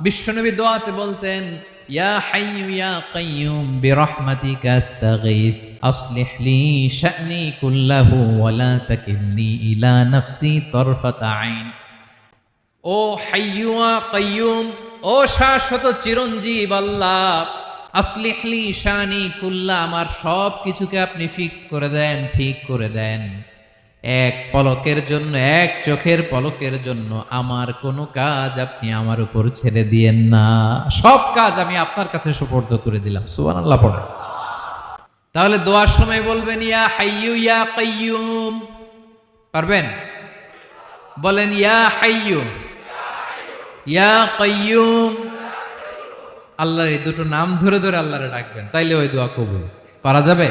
বিশ্বনবী দোয়াতে বলতেন, ইয়া হাইয়্যু ইয়া কাইয়্যুম বিরহমাতিকা আস্তাগীথ আসলিহ লি শা'নি কুল্লাহু ওয়া লা তাকিলনি ইলা নাফসি তারফাতা আইন। ও হাইয়্যু ওয়া কাইয়্যুম, ও শাশ্বত চিরঞ্জীব আল্লাহ, আসলিহ লি শা'নি কুল্লা, আমার সব কিছুকে আপনি ফিক্স করে দেন, ঠিক করে দেন। এক পলকের জন্য, এক চোখের পলকের জন্য আমার কোনো কাজ আপনি আমার উপর ছেড়ে দিয়েন না। সব কাজ আমি আপনার কাছে সুপর্দ করে দিলাম। সুবহানাল্লাহ পড়ে। তাহলে দোয়ার সময় বলবেন ইয়া হাইয়্যু ইয়া কাইয়্যুম। পারবেন? বলেন ইয়া হাইয়্যু ইয়া কাইয়্যুম। আল্লাহর এই দুটো নাম ধরে ধরে আল্লাহরে ডাকবেন, তাইলে ওই দোয়া কবুল। পারা যাবে?